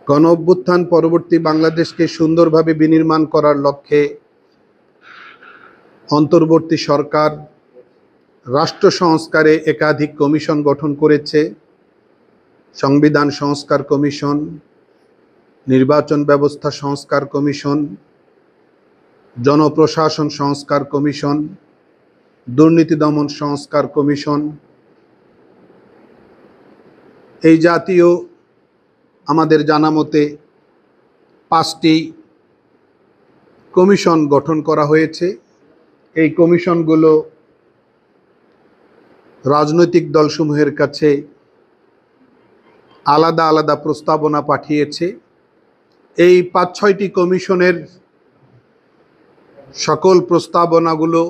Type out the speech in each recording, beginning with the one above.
গণ অভ্যুত্থান পরবর্তী বাংলাদেশকে সুন্দরভাবে বিনির্মাণ করার লক্ষ্যে অন্তর্বর্তী সরকার রাষ্ট্র সংস্কারে একাধিক কমিশন গঠন করেছে। সংবিধান সংস্কার কমিশন, নির্বাচন ব্যবস্থা সংস্কার কমিশন, জনপ্রশাসন সংস্কার কমিশন, দুর্নীতি দমন সংস্কার কমিশন। এই জাতীয় আমাদের জানা মতে 5টি কমিশন গঠন করা হয়েছে। এই কমিশনগুলো রাজনৈতিক দলসমূহের কাছে আলাদা আলাদা প্রস্তাবনা পাঠিয়েছে। এই 5-6টি কমিশনের সকল প্রস্তাবনাগুলো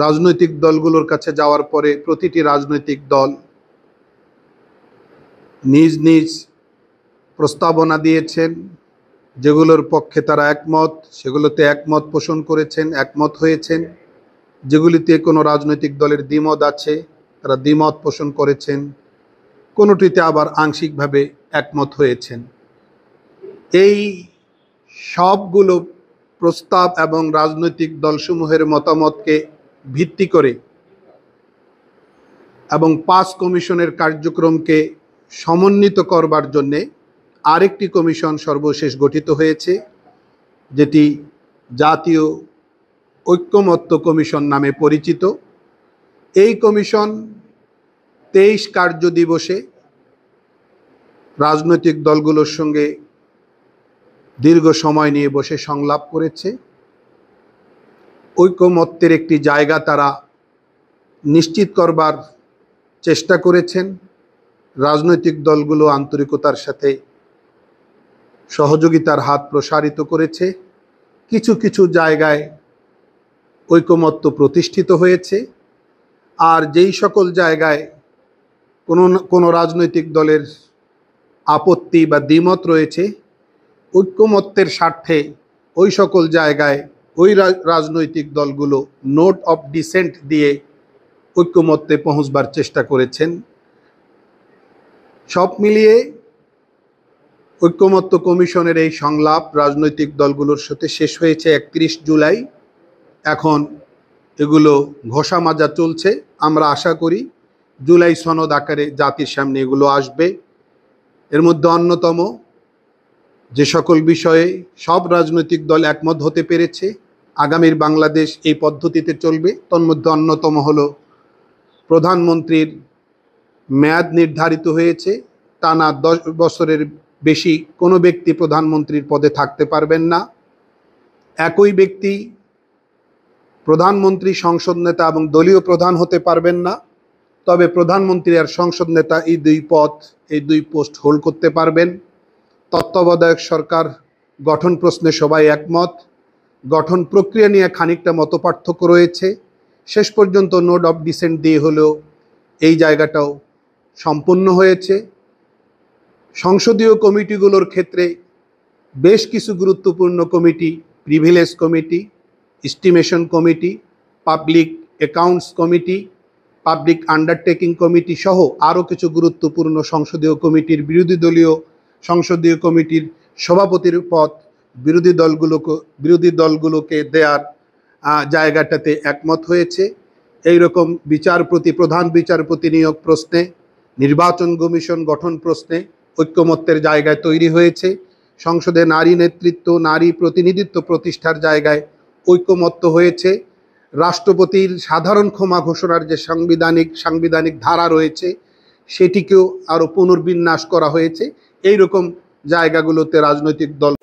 রাজনৈতিক দলগুলোর কাছে যাওয়ার পরে প্রতিটি রাজনৈতিক দল নিজ নিজ প্রস্তাবনা দিয়েছেন। যেগুলোর পক্ষে তারা একমত সেগুলোতে একমত পোষণ করেছেন, একমত হয়েছেন। যেগুলিতে কোনো রাজনৈতিক দলের দ্বিমত আছে তারা দ্বিমত পোষণ করেছেন, কোনোটিতে আবার আংশিকভাবে একমত হয়েছেন। এই সবগুলো প্রস্তাব এবং রাজনৈতিক দলসমূহের মতামতকে ভিত্তি করে এবং 5 কমিশনের কার্যক্রমকে সমন্বিত করবার জন্যে আরেকটি কমিশন সর্বশেষ গঠিত হয়েছে, যেটি জাতীয় ঐক্যমত্য কমিশন নামে পরিচিত। এই কমিশন 23 কার্য দিবসে রাজনৈতিক দলগুলোর সঙ্গে দীর্ঘ সময় নিয়ে বসে সংলাপ করেছে। ঐক্যমত্যের একটি জায়গা তারা নিশ্চিত করবার চেষ্টা করেছেন। রাজনৈতিক দলগুলো আন্তরিকতার সাথে সহযোগিতার হাত প্রসারিত করেছে। কিছু কিছু জায়গায় ঐকমত্য প্রতিষ্ঠিত হয়েছে, আর যেই সকল জায়গায় কোনো রাজনৈতিক দলের আপত্তি বা দ্বিমত রয়েছে, ঐকমত্যের স্বার্থে ওই সকল জায়গায় ওই রাজনৈতিক দলগুলো নোট অফ ডিসেন্ট দিয়ে ঐকমত্যে পৌঁছবার চেষ্টা করেছেন। সব মিলিয়ে ঐকমত্য কমিশনের এই সংলাপ রাজনৈতিক দলগুলোর সাথে শেষ হয়েছে 31 জুলাই। এখন এগুলো ঘষা মাজা চলছে। আমরা আশা করি জুলাই সনদ আকারে জাতির সামনে এগুলো আসবে। এর মধ্যে অন্যতম যে সকল বিষয়ে সব রাজনৈতিক দল একমত হতে পেরেছে আগামীর বাংলাদেশ এই পদ্ধতিতে চলবে, তন্মধ্যে অন্যতম হলো প্রধানমন্ত্রীর মেয়াদ নির্ধারিত হয়েছে। টানা 10 বছরের বেশি কোনো ব্যক্তি প্রধানমন্ত্রীর পদে থাকতে পারবেন না। একই ব্যক্তি প্রধানমন্ত্রী, সংসদ নেতা এবং দলীয় প্রধান হতে পারবেন না। তবে প্রধানমন্ত্রী আর সংসদ নেতা এই 2 পদ, এই 2 পোস্ট হোল্ড করতে পারবেন। তত্ত্বাবধায়ক সরকার গঠন প্রশ্নে সবাই একমত। গঠন প্রক্রিয়া নিয়ে খানিকটা মতপার্থক্য রয়েছে। শেষ পর্যন্ত নোট অফ ডিসেন্ট দিয়ে হলেও এই জায়গাটাও সম্পূর্ণ হয়েছে। সংসদীয় কমিটিগুলোর ক্ষেত্রে বেশ কিছু গুরুত্বপূর্ণ committee, privilege committee, estimation committee, public accounts committee, public undertaking committee সহ আরও কিছু গুরুত্বপূর্ণ সংসদীয় কমিটির সংসদীয় কমিটির সভাপতির পদ বিরোধী দলগুলোকে দেওয়ার জায়গাটাতে একমত হয়েছে। এই রকম প্রধান বিচারপতি নিয়োগ প্রশ্নে, নির্বাচন কমিশন গঠন প্রশ্নে ঐক্যমত্যের জায়গায় তৈরি হয়েছে। সংসদে নারী নেতৃত্ব, নারী প্রতিনিধিত্ব প্রতিষ্ঠার জায়গায় ঐক্যমত্য হয়েছে। রাষ্ট্রপতির সাধারণ ক্ষমা ঘোষণার যে সাংবিধানিক ধারা রয়েছে সেটিকেও আরও পুনর্বিন্যাস করা হয়েছে। এই রকম জায়গাগুলোতে রাজনৈতিক দল